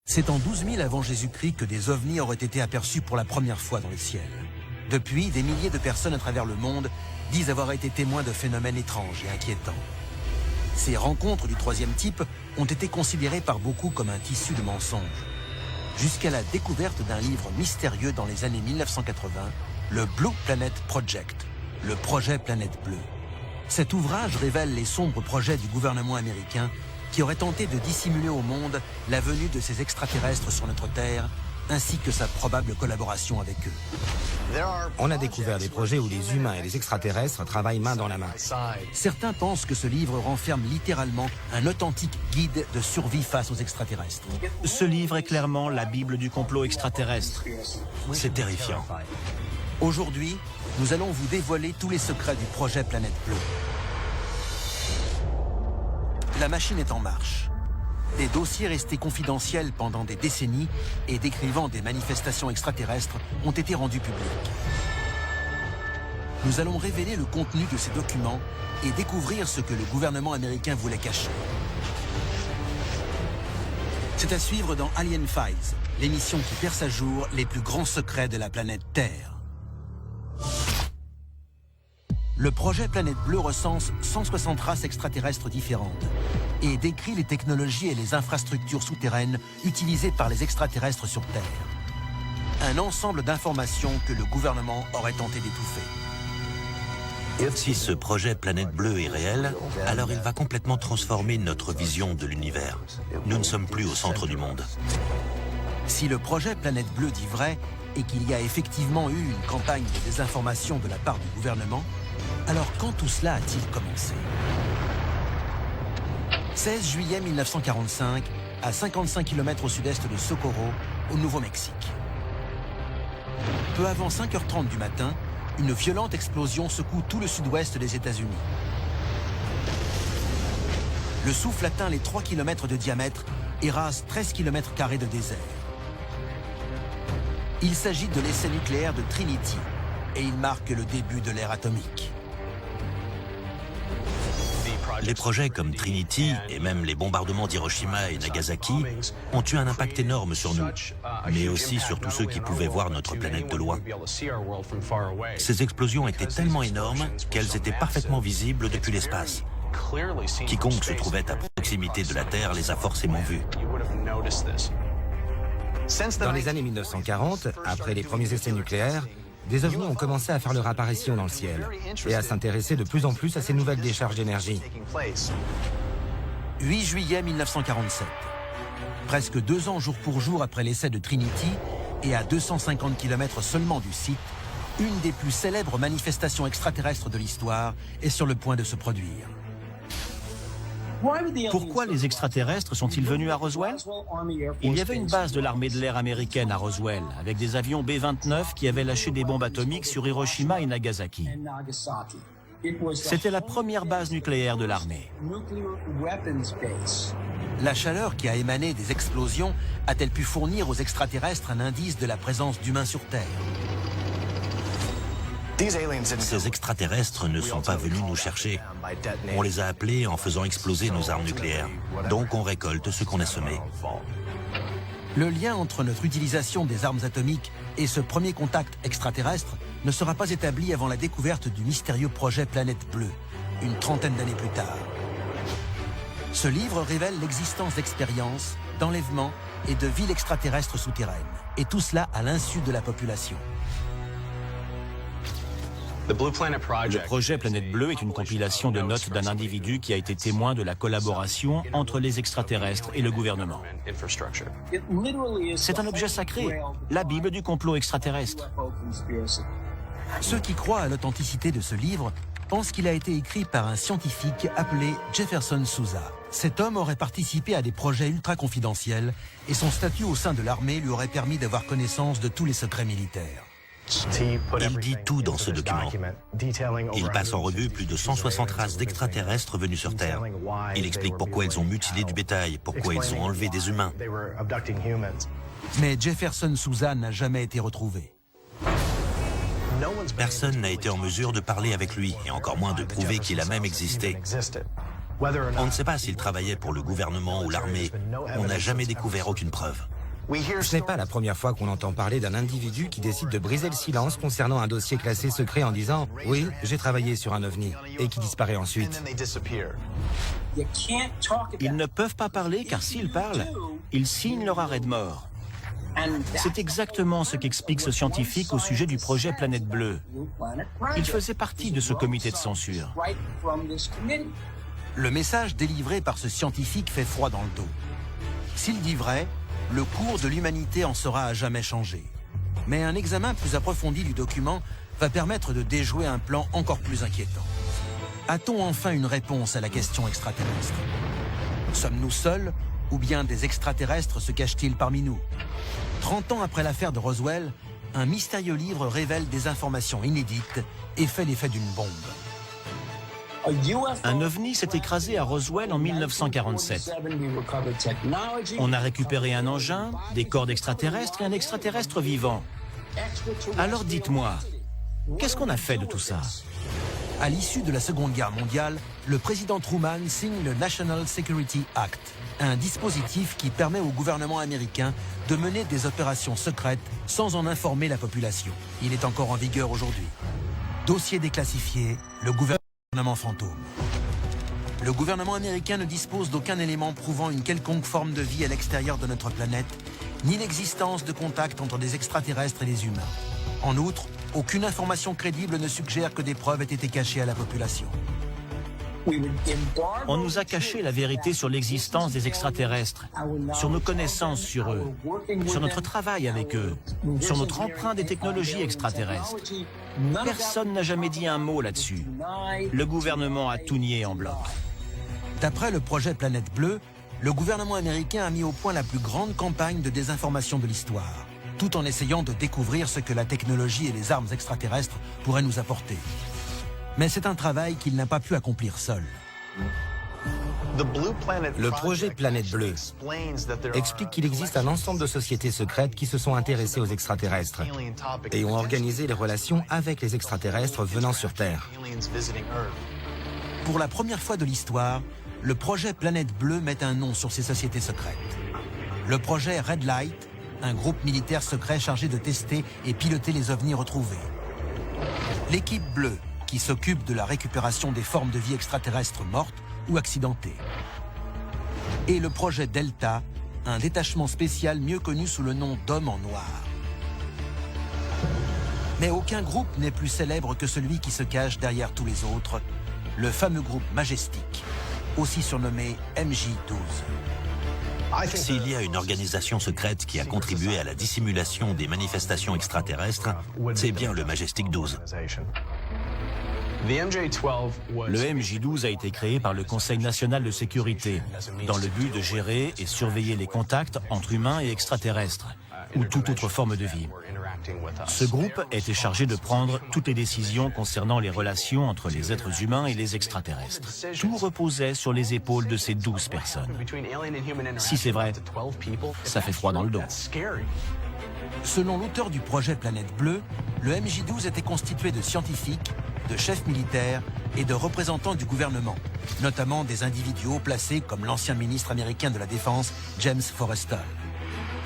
C'est en 12 000 avant Jésus-Christ que des ovnis auraient été aperçus pour la première fois dans le ciel. Depuis, des milliers de personnes à travers le monde disent avoir été témoins de phénomènes étranges et inquiétants. Ces rencontres du troisième type ont été considérées par beaucoup comme un tissu de mensonges. Jusqu'à la découverte d'un livre mystérieux dans les années 1980, le Blue Planet Project, le projet Planète Bleue. Cet ouvrage révèle les sombres projets du gouvernement américain qui aurait tenté de dissimuler au monde la venue de ces extraterrestres sur notre Terre, ainsi que sa probable collaboration avec eux. On a découvert des projets où les humains et les extraterrestres travaillent main dans la main. Certains pensent que ce livre renferme littéralement un authentique guide de survie face aux extraterrestres. Ce livre est clairement la Bible du complot extraterrestre. C'est terrifiant. Aujourd'hui, nous allons vous dévoiler tous les secrets du projet Planète Bleue. La machine est en marche. Des dossiers restés confidentiels pendant des décennies et décrivant des manifestations extraterrestres ont été rendus publics. Nous allons révéler le contenu de ces documents et découvrir ce que le gouvernement américain voulait cacher. C'est à suivre dans Alien Files, l'émission qui perce à jour les plus grands secrets de la planète Terre. Le projet Planète Bleue recense 160 races extraterrestres différentes et décrit les technologies et les infrastructures souterraines utilisées par les extraterrestres sur Terre. Un ensemble d'informations que le gouvernement aurait tenté d'étouffer. Si ce projet Planète Bleue est réel, alors il va complètement transformer notre vision de l'univers. Nous ne sommes plus au centre du monde. Si le projet Planète Bleue dit vrai et qu'il y a effectivement eu une campagne de désinformation de la part du gouvernement, alors quand tout cela a-t-il commencé? 16 juillet 1945, à 55 km au sud-est de Socorro, au Nouveau-Mexique. Peu avant 5h30 du matin, une violente explosion secoue tout le sud-ouest des États-Unis. Le souffle atteint les 3 km de diamètre et rase 13 km² de désert. Il s'agit de l'essai nucléaire de Trinity et il marque le début de l'ère atomique. Les projets comme Trinity et même les bombardements d'Hiroshima et Nagasaki ont eu un impact énorme sur nous, mais aussi sur tous ceux qui pouvaient voir notre planète de loin. Ces explosions étaient tellement énormes qu'elles étaient parfaitement visibles depuis l'espace. Quiconque se trouvait à proximité de la Terre les a forcément vues. Dans les années 1940, après les premiers essais nucléaires, des ovnis ont commencé à faire leur apparition dans le ciel et à s'intéresser de plus en plus à ces nouvelles décharges d'énergie. 8 juillet 1947. Presque 2 ans jour pour jour après l'essai de Trinity et à 250 km seulement du site, une des plus célèbres manifestations extraterrestres de l'histoire est sur le point de se produire. Pourquoi les extraterrestres sont-ils venus à Roswell? Il y avait une base de l'armée de l'air américaine à Roswell, avec des avions B-29 qui avaient lâché des bombes atomiques sur Hiroshima et Nagasaki. C'était la première base nucléaire de l'armée. La chaleur qui a émané des explosions a-t-elle pu fournir aux extraterrestres un indice de la présence d'humains sur Terre? Ces extraterrestres ne sont pas venus nous chercher. On les a appelés en faisant exploser nos armes nucléaires. Donc on récolte ce qu'on a semé. Le lien entre notre utilisation des armes atomiques et ce premier contact extraterrestre ne sera pas établi avant la découverte du mystérieux projet Planète Bleue, une trentaine d'années plus tard. Ce livre révèle l'existence d'expériences, d'enlèvements et de villes extraterrestres souterraines. Et tout cela à l'insu de la population. Le projet Planète Bleue est une compilation de notes d'un individu qui a été témoin de la collaboration entre les extraterrestres et le gouvernement. C'est un objet sacré, la Bible du complot extraterrestre. Ceux qui croient à l'authenticité de ce livre pensent qu'il a été écrit par un scientifique appelé Jefferson Sousa. Cet homme aurait participé à des projets ultra confidentiels et son statut au sein de l'armée lui aurait permis d'avoir connaissance de tous les secrets militaires. Il dit tout dans ce document. Il passe en revue plus de 160 races d'extraterrestres venus sur Terre. Il explique pourquoi ils ont mutilé du bétail, pourquoi ils ont enlevé des humains. Mais Jefferson Sousa n'a jamais été retrouvé. Personne n'a été en mesure de parler avec lui, et encore moins de prouver qu'il a même existé. On ne sait pas s'il travaillait pour le gouvernement ou l'armée. On n'a jamais découvert aucune preuve. Ce n'est pas la première fois qu'on entend parler d'un individu qui décide de briser le silence concernant un dossier classé secret en disant « Oui, j'ai travaillé sur un ovni » et qui disparaît ensuite. Ils ne peuvent pas parler car s'ils parlent, ils signent leur arrêt de mort. C'est exactement ce qu'explique ce scientifique au sujet du projet Planète Bleue. Il faisait partie de ce comité de censure. Le message délivré par ce scientifique fait froid dans le dos. S'il dit vrai, le cours de l'humanité en sera à jamais changé. Mais un examen plus approfondi du document va permettre de déjouer un plan encore plus inquiétant. A-t-on enfin une réponse à la question extraterrestre? Sommes-nous seuls ou bien des extraterrestres se cachent-ils parmi nous? 30 ans après l'affaire de Roswell, un mystérieux livre révèle des informations inédites et fait l'effet d'une bombe. Un ovni s'est écrasé à Roswell en 1947. On a récupéré un engin, des corps d'extraterrestres et un extraterrestre vivant. Alors dites-moi, qu'est-ce qu'on a fait de tout ça? À l'issue de la Seconde Guerre mondiale, le président Truman signe le National Security Act, un dispositif qui permet au gouvernement américain de mener des opérations secrètes sans en informer la population. Il est encore en vigueur aujourd'hui. Dossier déclassifié, le gouvernement fantôme. Le gouvernement américain ne dispose d'aucun élément prouvant une quelconque forme de vie à l'extérieur de notre planète, ni l'existence de contact entre des extraterrestres et les humains. En outre, aucune information crédible ne suggère que des preuves aient été cachées à la population. On nous a caché la vérité sur l'existence des extraterrestres, sur nos connaissances sur eux, sur notre travail avec eux, sur notre emprunt des technologies extraterrestres. Personne n'a jamais dit un mot là-dessus. Le gouvernement a tout nié en bloc. D'après le projet Planète Bleue, le gouvernement américain a mis au point la plus grande campagne de désinformation de l'histoire, tout en essayant de découvrir ce que la technologie et les armes extraterrestres pourraient nous apporter. Mais c'est un travail qu'il n'a pas pu accomplir seul. Le projet Planète Bleue explique qu'il existe un ensemble de sociétés secrètes qui se sont intéressées aux extraterrestres et ont organisé les relations avec les extraterrestres venant sur Terre. Pour la première fois de l'histoire, le projet Planète Bleue met un nom sur ces sociétés secrètes. Le projet Red Light, un groupe militaire secret chargé de tester et piloter les ovnis retrouvés. L'équipe bleue, qui s'occupe de la récupération des formes de vie extraterrestres mortes ou accidentées. Et le projet Delta, un détachement spécial mieux connu sous le nom d'Hommes en Noir. Mais aucun groupe n'est plus célèbre que celui qui se cache derrière tous les autres, le fameux groupe Majestic, aussi surnommé MJ-12. S'il y a une organisation secrète qui a contribué à la dissimulation des manifestations extraterrestres, c'est bien le Majestic 12. Le MJ-12 a été créé par le Conseil national de sécurité, dans le but de gérer et surveiller les contacts entre humains et extraterrestres, ou toute autre forme de vie. Ce groupe était chargé de prendre toutes les décisions concernant les relations entre les êtres humains et les extraterrestres. Tout reposait sur les épaules de ces 12 personnes. Si c'est vrai, ça fait froid dans le dos. Selon l'auteur du projet Planète Bleue, le MJ-12 était constitué de scientifiques, de chefs militaires et de représentants du gouvernement, notamment des individus haut placés comme l'ancien ministre américain de la Défense, James Forrestal.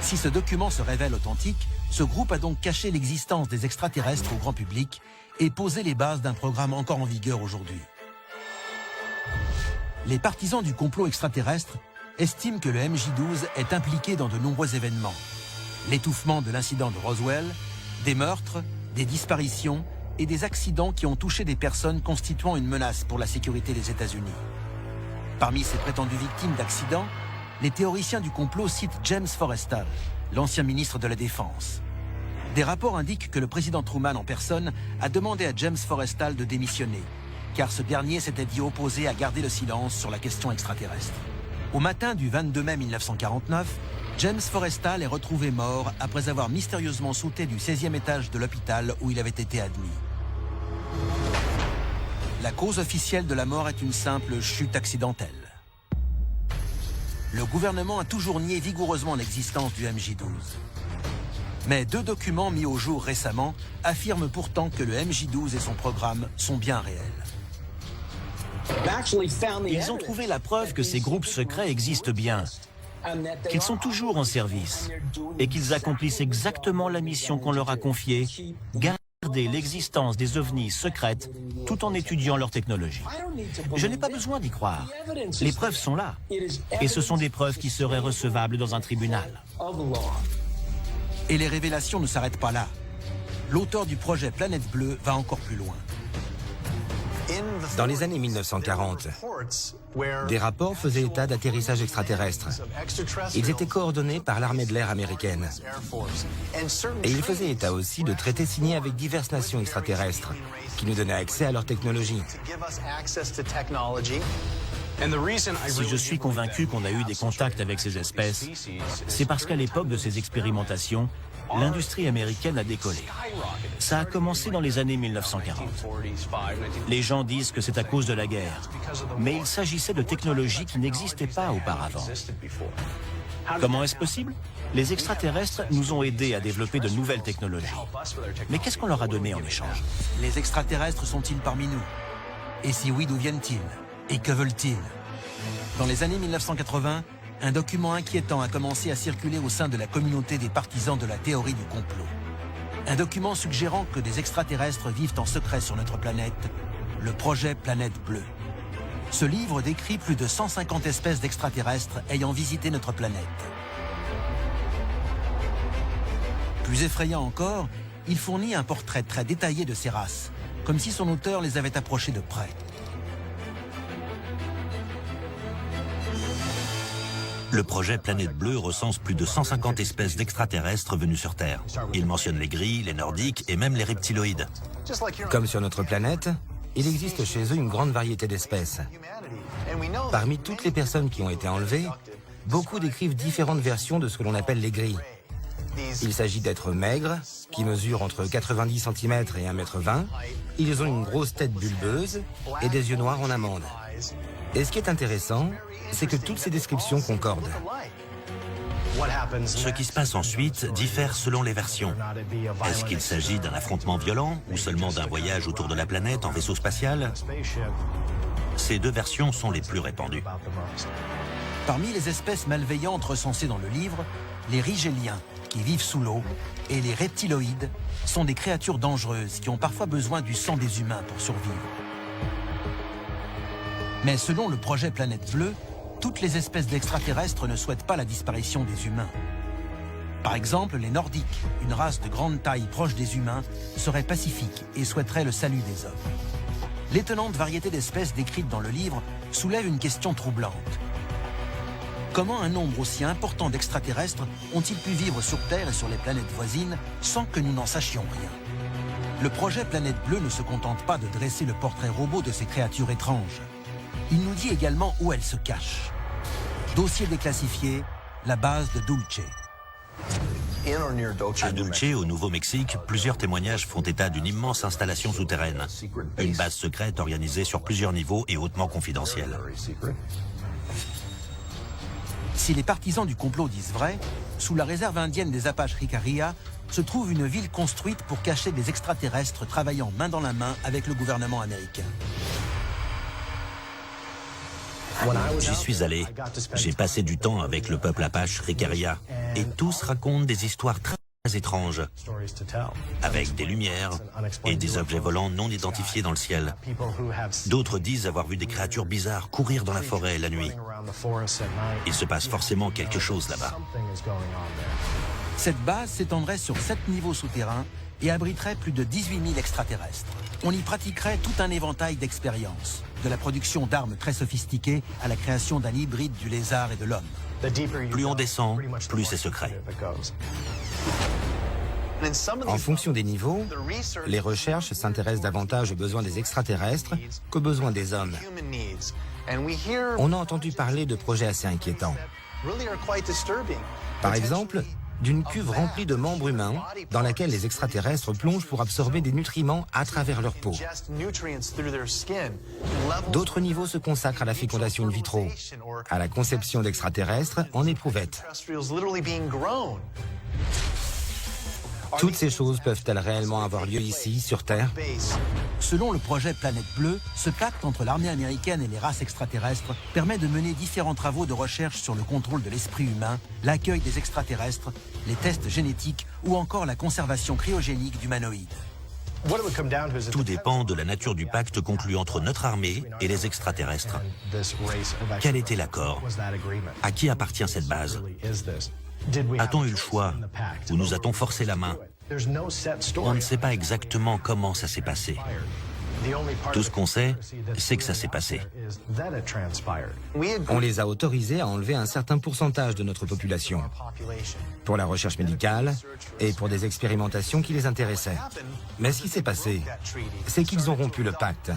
Si ce document se révèle authentique, ce groupe a donc caché l'existence des extraterrestres au grand public et posé les bases d'un programme encore en vigueur aujourd'hui. Les partisans du complot extraterrestre estiment que le MJ-12 est impliqué dans de nombreux événements. L'étouffement de l'incident de Roswell, des meurtres, des disparitions et des accidents qui ont touché des personnes constituant une menace pour la sécurité des États-Unis. Parmi ces prétendues victimes d'accidents, les théoriciens du complot citent James Forrestal, l'ancien ministre de la Défense. Des rapports indiquent que le président Truman en personne a demandé à James Forrestal de démissionner, car ce dernier s'était dit opposé à garder le silence sur la question extraterrestre. Au matin du 22 mai 1949, James Forrestal est retrouvé mort après avoir mystérieusement sauté du 16e étage de l'hôpital où il avait été admis. La cause officielle de la mort est une simple chute accidentelle. Le gouvernement a toujours nié vigoureusement l'existence du MJ-12. Mais 2 documents mis au jour récemment affirment pourtant que le MJ-12 et son programme sont bien réels. Ils ont trouvé la preuve que ces groupes secrets existent bien, qu'ils sont toujours en service et qu'ils accomplissent exactement la mission qu'on leur a confiée, garder l'existence des ovnis secrètes tout en étudiant leur technologie. Je n'ai pas besoin d'y croire. Les preuves sont là. Et ce sont des preuves qui seraient recevables dans un tribunal. Et les révélations ne s'arrêtent pas là. L'auteur du projet Planète Bleue va encore plus loin. Dans les années 1940, des rapports faisaient état d'atterrissage extraterrestre. Ils étaient coordonnés par l'armée de l'air américaine. Et ils faisaient état aussi de traités signés avec diverses nations extraterrestres, qui nous donnaient accès à leur technologie. Si je suis convaincu qu'on a eu des contacts avec ces espèces, c'est parce qu'à l'époque de ces expérimentations, l'industrie américaine a décollé. Ça a commencé dans les années 1940. Les gens disent que c'est à cause de la guerre, mais il s'agissait de technologies qui n'existaient pas auparavant. Comment est-ce possible? Les extraterrestres nous ont aidés à développer de nouvelles technologies. Mais qu'est-ce qu'on leur a donné en échange? Les extraterrestres sont-ils parmi nous? Et si oui, d'où viennent-ils? Et que veulent-ils? Dans les années 1980, un document inquiétant a commencé à circuler au sein de la communauté des partisans de la théorie du complot. Un document suggérant que des extraterrestres vivent en secret sur notre planète, le projet Planète Bleue. Ce livre décrit plus de 150 espèces d'extraterrestres ayant visité notre planète. Plus effrayant encore, il fournit un portrait très détaillé de ces races, comme si son auteur les avait approchés de près. Le projet Planète Bleue recense plus de 150 espèces d'extraterrestres venues sur Terre. Il mentionne les gris, les nordiques et même les reptiloïdes. Comme sur notre planète, il existe chez eux une grande variété d'espèces. Parmi toutes les personnes qui ont été enlevées, beaucoup décrivent différentes versions de ce que l'on appelle les gris. Il s'agit d'êtres maigres, qui mesurent entre 90 cm et 1,20 m. Ils ont une grosse tête bulbeuse et des yeux noirs en amande. Et ce qui est intéressant, c'est que toutes ces descriptions concordent. Ce qui se passe ensuite diffère selon les versions. Est-ce qu'il s'agit d'un affrontement violent ou seulement d'un voyage autour de la planète en vaisseau spatial? Ces deux versions sont les plus répandues. Parmi les espèces malveillantes recensées dans le livre, les rigéliens, qui vivent sous l'eau, et les reptiloïdes sont des créatures dangereuses qui ont parfois besoin du sang des humains pour survivre. Mais selon le projet Planète Bleue, toutes les espèces d'extraterrestres ne souhaitent pas la disparition des humains. Par exemple, les Nordiques, une race de grande taille proche des humains, seraient pacifiques et souhaiteraient le salut des hommes. L'étonnante variété d'espèces décrites dans le livre soulève une question troublante. Comment un nombre aussi important d'extraterrestres ont-ils pu vivre sur Terre et sur les planètes voisines sans que nous n'en sachions rien? Le projet Planète Bleue ne se contente pas de dresser le portrait robot de ces créatures étranges. Il nous dit également où elles se cachent. Dossier déclassifié, la base de Dulce. À Dulce, au Nouveau-Mexique, plusieurs témoignages font état d'une immense installation souterraine. Une base secrète organisée sur plusieurs niveaux et hautement confidentielle. Si les partisans du complot disent vrai, sous la réserve indienne des Apaches Jicarilla se trouve une ville construite pour cacher des extraterrestres travaillant main dans la main avec le gouvernement américain. J'y suis allé. J'ai passé du temps avec le peuple Apache Jicarilla et tous racontent des histoires très étranges, avec des lumières et des objets volants non identifiés dans le ciel. D'autres disent avoir vu des créatures bizarres courir dans la forêt la nuit. Il se passe forcément quelque chose là-bas. Cette base s'étendrait sur 7 niveaux souterrains et abriterait plus de 18 000 extraterrestres. On y pratiquerait tout un éventail d'expériences, de la production d'armes très sophistiquées à la création d'un hybride du lézard et de l'homme. Plus on descend, plus c'est secret. En fonction des niveaux, les recherches s'intéressent davantage aux besoins des extraterrestres qu'aux besoins des hommes. On a entendu parler de projets assez inquiétants. Par exemple, d'une cuve remplie de membres humains dans laquelle les extraterrestres plongent pour absorber des nutriments à travers leur peau. D'autres niveaux se consacrent à la fécondation in vitro, à la conception d'extraterrestres en éprouvette. Toutes ces choses peuvent-elles réellement avoir lieu ici, sur Terre? Selon le projet Planète Bleue, ce pacte entre l'armée américaine et les races extraterrestres permet de mener différents travaux de recherche sur le contrôle de l'esprit humain, l'accueil des extraterrestres, les tests génétiques ou encore la conservation cryogénique d'humanoïdes. Tout dépend de la nature du pacte conclu entre notre armée et les extraterrestres. Quel était l'accord? À qui appartient cette base? A-t-on eu le choix ou nous a-t-on forcé la main? On ne sait pas exactement comment ça s'est passé. Tout ce qu'on sait, c'est que ça s'est passé. On les a autorisés à enlever un certain pourcentage de notre population pour la recherche médicale et pour des expérimentations qui les intéressaient. Mais ce qui s'est passé, c'est qu'ils ont rompu le pacte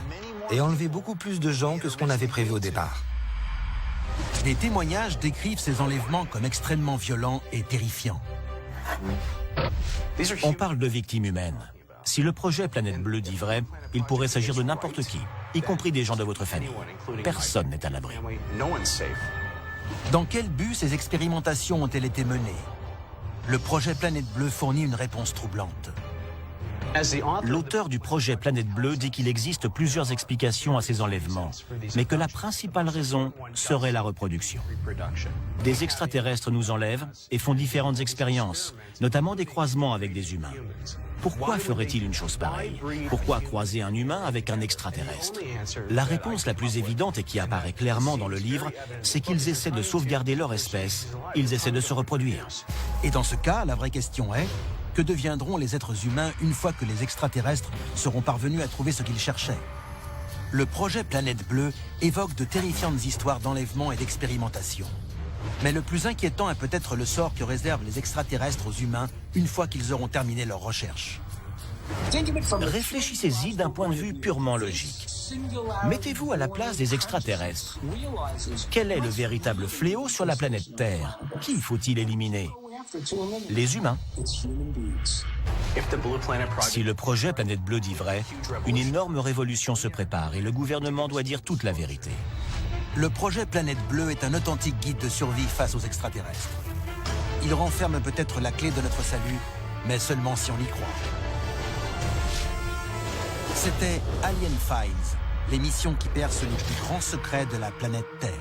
et enlevé beaucoup plus de gens que ce qu'on avait prévu au départ. Des témoignages décrivent ces enlèvements comme extrêmement violents et terrifiants. On parle de victimes humaines. Si le projet Planète Bleue dit vrai, il pourrait s'agir de n'importe qui, y compris des gens de votre famille. Personne n'est à l'abri. Dans quel but ces expérimentations ont-elles été menées? Le projet Planète Bleue fournit une réponse troublante. L'auteur du projet Planète Bleue dit qu'il existe plusieurs explications à ces enlèvements, mais que la principale raison serait la reproduction. Des extraterrestres nous enlèvent et font différentes expériences, notamment des croisements avec des humains. Pourquoi ferait-il une chose pareille? Pourquoi croiser un humain avec un extraterrestre? La réponse la plus évidente et qui apparaît clairement dans le livre, c'est qu'ils essaient de sauvegarder leur espèce, ils essaient de se reproduire. Et dans ce cas, la vraie question est, que deviendront les êtres humains une fois que les extraterrestres seront parvenus à trouver ce qu'ils cherchaient? Le projet Planète Bleue évoque de terrifiantes histoires d'enlèvement et d'expérimentation. Mais le plus inquiétant est peut-être le sort que réservent les extraterrestres aux humains une fois qu'ils auront terminé leurs recherches. Réfléchissez-y d'un point de vue purement logique. Mettez-vous à la place des extraterrestres. Quel est le véritable fléau sur la planète Terre? Qui faut-il éliminer? Les humains. Si le projet Planète Bleue dit vrai, une énorme révolution se prépare et le gouvernement doit dire toute la vérité. Le projet Planète Bleue est un authentique guide de survie face aux extraterrestres. Il renferme peut-être la clé de notre salut, mais seulement si on y croit. C'était Alien Files, l'émission qui perce les plus grands secrets de la planète Terre.